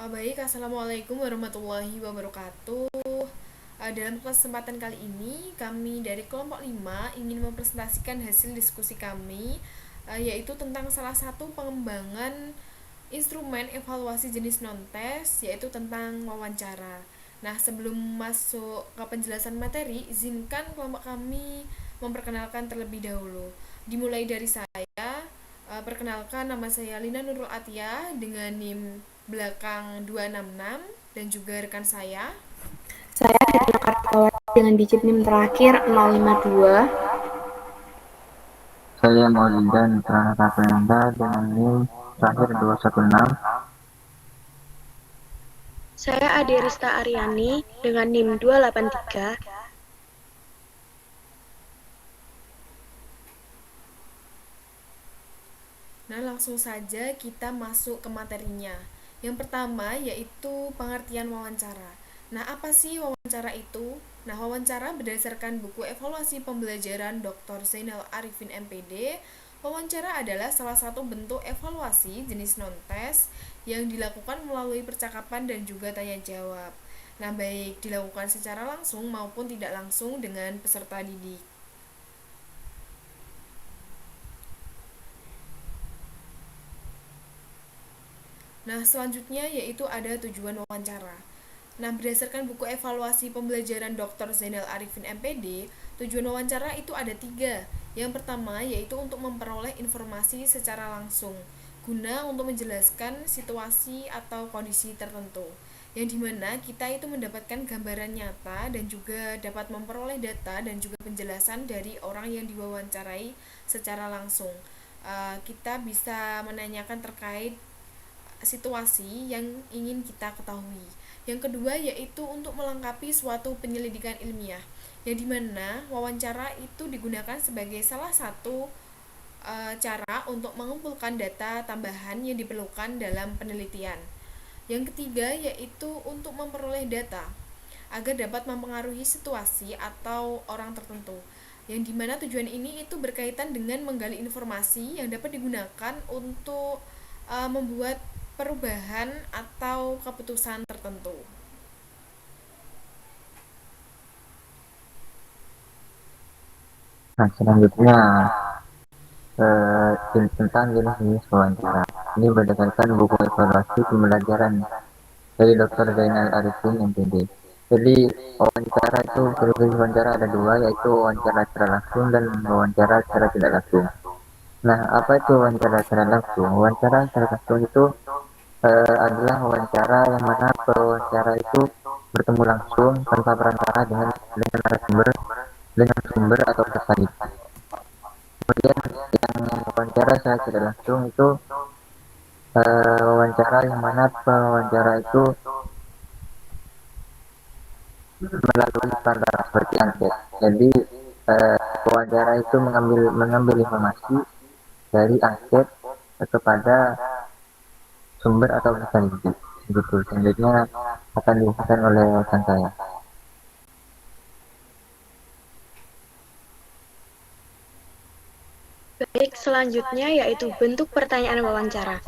Baik, Assalamualaikum warahmatullahi wabarakatuh. Dalam kesempatan kali ini, kami dari kelompok 5 ingin mempresentasikan hasil diskusi kami, yaitu tentang salah satu pengembangan instrumen evaluasi jenis non-tes, yaitu tentang wawancara. Nah, sebelum masuk ke penjelasan materi, izinkan kelompok kami memperkenalkan terlebih dahulu. Dimulai dari saya. Perkenalkan, nama saya Lina Nurul Atia dengan NIM belakang 266 dan juga rekan saya. Saya Herna Kartikawati dengan digit NIM terakhir 052. Saya Maulidan Pranata dengan NIM terakhir 216. Saya Ade Rista Aryani dengan NIM 283. Nah, langsung saja kita masuk ke materinya. Yang pertama yaitu pengertian wawancara. Nah, apa sih wawancara itu? Nah, wawancara berdasarkan buku evaluasi pembelajaran Dr. Zainal Arifin MPD. Wawancara adalah salah satu bentuk evaluasi jenis non-tes yang dilakukan melalui percakapan dan juga tanya jawab. Nah, baik dilakukan secara langsung maupun tidak langsung dengan peserta didik. Nah, selanjutnya yaitu ada tujuan wawancara. Nah, berdasarkan buku evaluasi pembelajaran Dr. Zainal Arifin MPD, tujuan wawancara itu ada tiga. Yang pertama yaitu untuk memperoleh informasi secara langsung, guna untuk menjelaskan situasi atau kondisi tertentu, yang dimana kita itu mendapatkan gambaran nyata dan juga dapat memperoleh data dan juga penjelasan dari orang yang diwawancarai secara langsung. Kita bisa menanyakan terkait situasi yang ingin kita ketahui. Yang kedua yaitu untuk melengkapi suatu penyelidikan ilmiah, yang dimana wawancara itu digunakan sebagai salah satu cara untuk mengumpulkan data tambahan yang diperlukan dalam penelitian. Yang ketiga yaitu untuk memperoleh data agar dapat mempengaruhi situasi atau orang tertentu, yang dimana tujuan ini itu berkaitan dengan menggali informasi yang dapat digunakan untuk membuat perubahan atau keputusan tertentu. Nah, selanjutnya tentang jenis-jenis wawancara. Ini berdasarkan buku evaluasi pembelajaran dari Dr. Zainal Arifin MPD. Jadi wawancara itu jenis wawancara ada dua, yaitu wawancara secara langsung dan wawancara secara tidak langsung. Nah, apa itu wawancara secara langsung? Wawancara secara langsung itu adalah wawancara yang mana pewawancara itu bertemu langsung tanpa perantara dengan narasumber, dengan sumber atau terkait. Kemudian yang wawancara secara tidak langsung itu wawancara yang mana pewawancara itu melalui perantara seperti angket. Jadi wawancara itu mengambil informasi dari angket kepada sumber atau terkait. Begitu. Selanjutnya akan dilakukan oleh rekan saya. Baik, selanjutnya yaitu bentuk pertanyaan wawancara.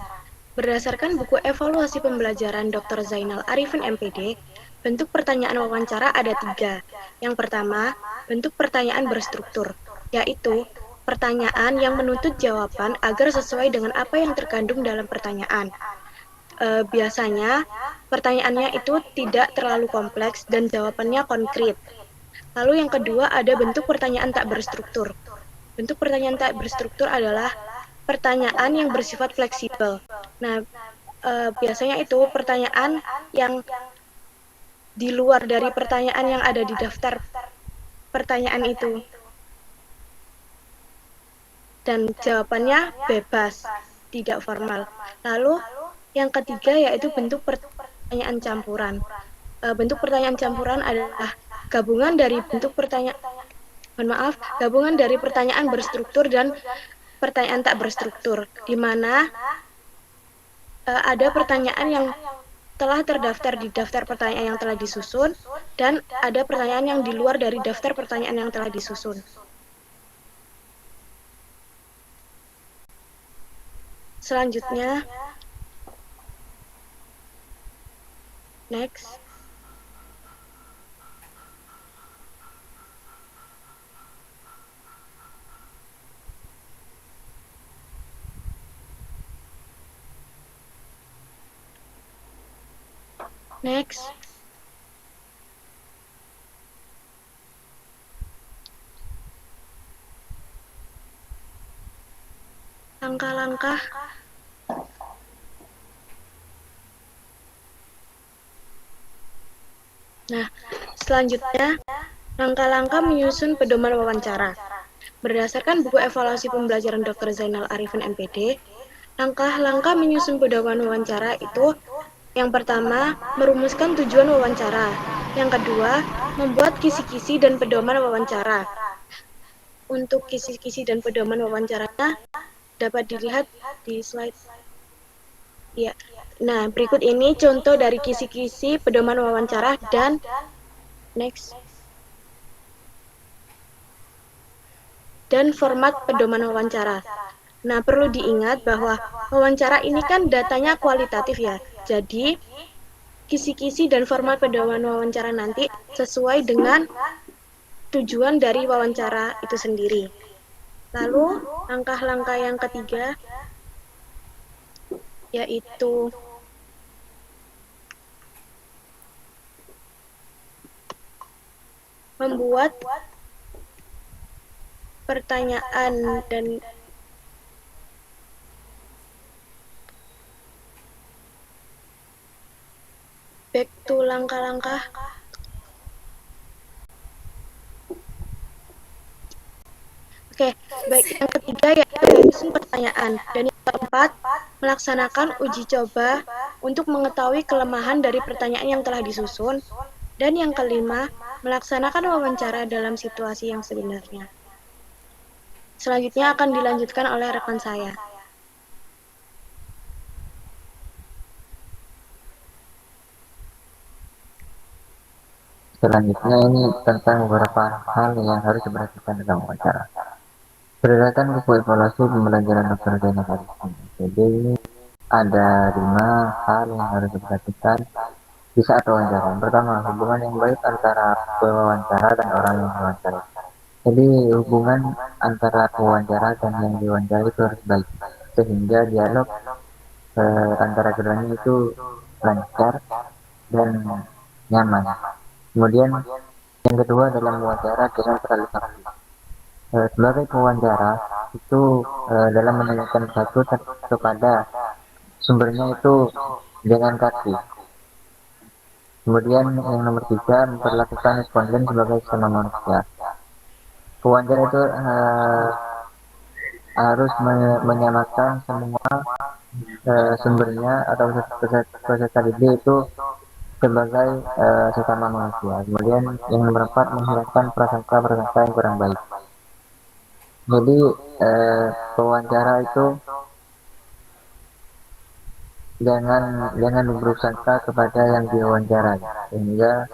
Berdasarkan buku evaluasi pembelajaran Dr. Zainal Arifin MPD, bentuk pertanyaan wawancara ada tiga. Yang pertama, bentuk pertanyaan berstruktur, yaitu pertanyaan yang menuntut jawaban agar sesuai dengan apa yang terkandung dalam pertanyaan. Biasanya, pertanyaannya itu tidak terlalu kompleks dan jawabannya konkret. Lalu yang kedua ada bentuk pertanyaan tak berstruktur. Bentuk pertanyaan tak berstruktur adalah pertanyaan yang bersifat fleksibel. Nah, biasanya itu pertanyaan yang di luar dari pertanyaan yang ada di daftar pertanyaan itu. Dan jawabannya bebas, tidak formal. Lalu yang ketiga yaitu bentuk pertanyaan campuran. Bentuk pertanyaan campuran adalah gabungan dari bentuk gabungan dari pertanyaan berstruktur dan pertanyaan tak berstruktur, di mana ada pertanyaan yang telah terdaftar di daftar pertanyaan yang telah disusun, dan ada pertanyaan yang di luar dari daftar pertanyaan yang telah disusun. Selanjutnya, Next. Next. Langkah-langkah Nah, selanjutnya, langkah-langkah menyusun pedoman wawancara. Berdasarkan buku evaluasi pembelajaran Dr. Zainal Arifin MPD, langkah-langkah menyusun pedoman wawancara itu yang pertama, merumuskan tujuan wawancara. Yang kedua, membuat kisi-kisi dan pedoman wawancara. Untuk kisi-kisi dan pedoman wawancaranya dapat dilihat di slide. Ya. Nah, berikut ini contoh dari kisi-kisi pedoman wawancara dan next. Dan format pedoman wawancara. Nah, perlu diingat bahwa wawancara ini kan datanya kualitatif ya. Jadi, kisi-kisi dan format pedoman wawancara nanti sesuai dengan tujuan dari wawancara itu sendiri. Lalu, langkah-langkah yang ketiga yaitu membuat pertanyaan dan back to langkah-langkah. Oke, baik. Yang ketiga yaitu menyusun pertanyaan. Dan yang keempat, melaksanakan uji coba untuk mengetahui kelemahan dari pertanyaan yang telah disusun. Dan yang kelima, melaksanakan wawancara dalam situasi yang sebenarnya. Selanjutnya akan dilanjutkan oleh rekan saya. Selanjutnya ini tentang beberapa hal yang harus diperhatikan dalam wawancara. Berdasarkan buku evaluasi pembelajaran Dr. Zainal Arifin MPD, ada 5 hal yang harus diperhatikan di saat wawancara. Pertama, hubungan yang baik antara pewawancara dan orang yang diwawancara. Jadi hubungan antara pewawancara dan yang diwawancara itu harus baik, sehingga dialog antara keduanya itu lancar dan nyaman. Kemudian yang kedua, dalam wawancara jangan terlalu kaku. Sebagai pewawancara itu dalam menanyakan satu kepada sumbernya itu jangan kaku. Kemudian yang nomor 3, memperlakukan responden sebagai sesama manusia. Pewawancara itu harus menyamakan semua sumbernya atau peserta didik itu sebagai sesama manusia. Kemudian yang nomor 4, menghilangkan prasangka-prasangka yang kurang baik. Jadi pewawancara itu jangan bersangka kepada yang diwawancara, sehingga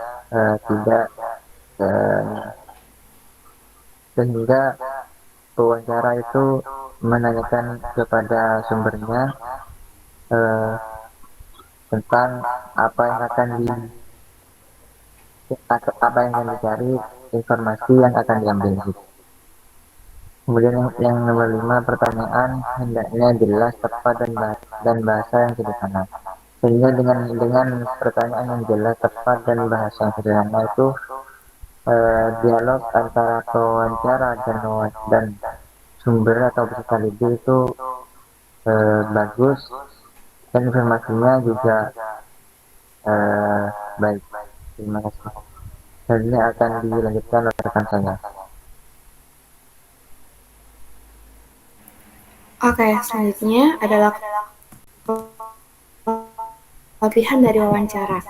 sehingga pewawancara itu menanyakan kepada sumbernya tentang apa yang akan dicari, informasi yang akan diambil. Kemudian yang nomor 5, pertanyaan hendaknya jelas, tepat, dan bahasa yang sederhana. Sehingga dengan pertanyaan yang jelas, tepat, dan bahasa yang sederhana itu dialog antara pewawancara dan sumber atau peserta didik itu bagus, dan informasinya juga baik. Terima kasih. Dan ini akan dilanjutkan oleh rekan saya. Oke, selanjutnya adalah kelebihan dari wawancara.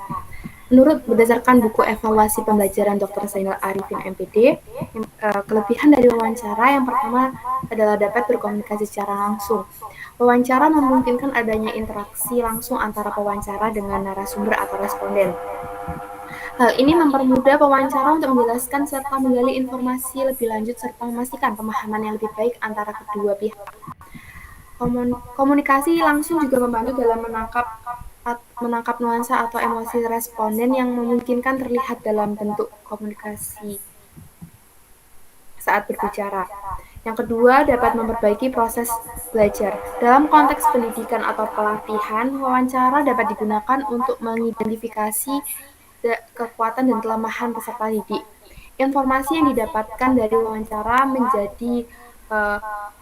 Berdasarkan buku evaluasi pembelajaran Dr. Zainal Arifin MPD, kelebihan dari wawancara yang pertama adalah dapat berkomunikasi secara langsung. Wawancara memungkinkan adanya interaksi langsung antara pewawancara dengan narasumber atau responden. Hal ini mempermudah pewawancara untuk menjelaskan serta menggali informasi lebih lanjut serta memastikan pemahaman yang lebih baik antara kedua pihak. Komunikasi langsung juga membantu dalam menangkap menangkap nuansa atau emosi responden yang memungkinkan terlihat dalam bentuk komunikasi saat berbicara. Yang kedua, dapat memperbaiki proses belajar. Dalam konteks pendidikan atau pelatihan, wawancara dapat digunakan untuk mengidentifikasi kekuatan dan kelemahan peserta didik. Informasi yang didapatkan dari wawancara menjadi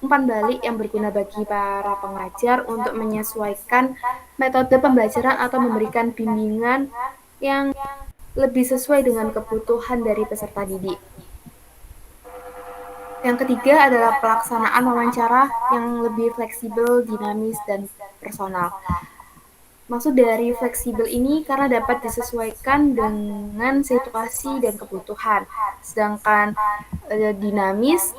umpan balik yang berguna bagi para pengajar untuk menyesuaikan metode pembelajaran atau memberikan bimbingan yang lebih sesuai dengan kebutuhan dari peserta didik. Yang ketiga adalah pelaksanaan wawancara yang lebih fleksibel, dinamis, dan personal. Maksud dari fleksibel ini karena dapat disesuaikan dengan situasi dan kebutuhan. Sedangkan dinamis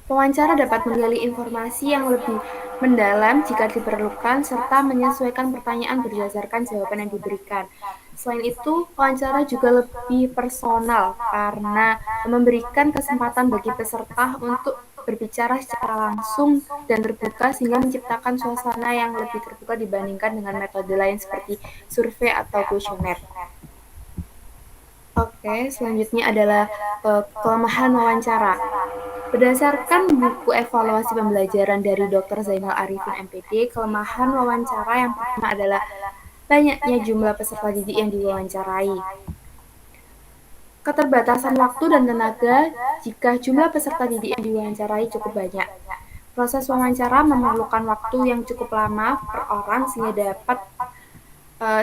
pewawancara dapat menggali informasi yang lebih mendalam jika diperlukan, serta menyesuaikan pertanyaan berdasarkan jawaban yang diberikan. Selain itu, wawancara juga lebih personal karena memberikan kesempatan bagi peserta untuk berbicara secara langsung dan terbuka sehingga menciptakan suasana yang lebih terbuka dibandingkan dengan metode lain seperti survei atau kuesioner. Oke, selanjutnya adalah kelemahan wawancara. Berdasarkan buku evaluasi pembelajaran dari Dr. Zainal Arifin MPD, kelemahan wawancara yang pertama adalah banyaknya jumlah peserta didik yang diwawancarai. Keterbatasan waktu dan tenaga jika jumlah peserta didik yang diwawancarai cukup banyak. Proses wawancara memerlukan waktu yang cukup lama per orang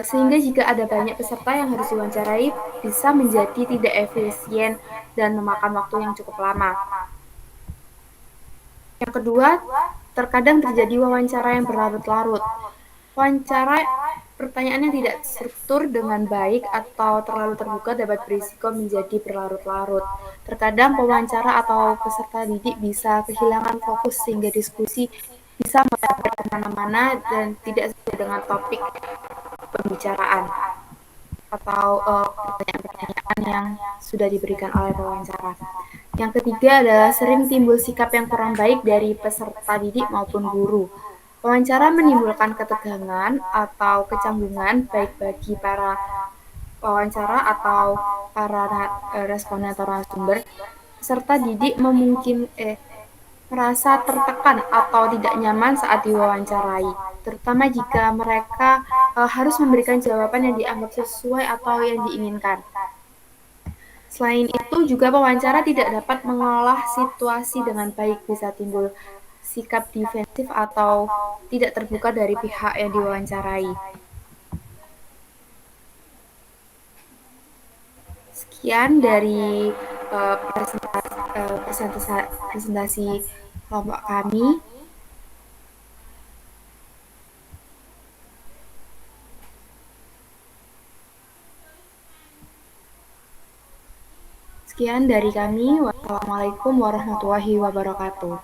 sehingga jika ada banyak peserta yang harus diwawancarai bisa menjadi tidak efisien dan memakan waktu yang cukup lama. Yang kedua, terkadang terjadi wawancara yang berlarut-larut. Wawancara pertanyaannya tidak struktur dengan baik atau terlalu terbuka dapat berisiko menjadi berlarut-larut. Terkadang pewawancara atau peserta didik bisa kehilangan fokus sehingga diskusi bisa melebar kemana-mana dan tidak sesuai dengan topik pembicaraan atau pertanyaan-pertanyaan yang sudah diberikan oleh pewawancara. Yang ketiga adalah sering timbul sikap yang kurang baik dari peserta didik maupun guru. Wawancara menimbulkan ketegangan atau kecanggungan baik bagi para wawancara atau para responden atau narasumber. Peserta didik merasa tertekan atau tidak nyaman saat diwawancarai, terutama jika mereka harus memberikan jawaban yang dianggap sesuai atau yang diinginkan. Selain itu, juga pewawancara tidak dapat mengolah situasi dengan baik, bisa timbul sikap defensif atau tidak terbuka dari pihak yang diwawancarai. Sekian dari presentasi kelompok kami. Sekian dari kami. Wassalamualaikum warahmatullahi wabarakatuh.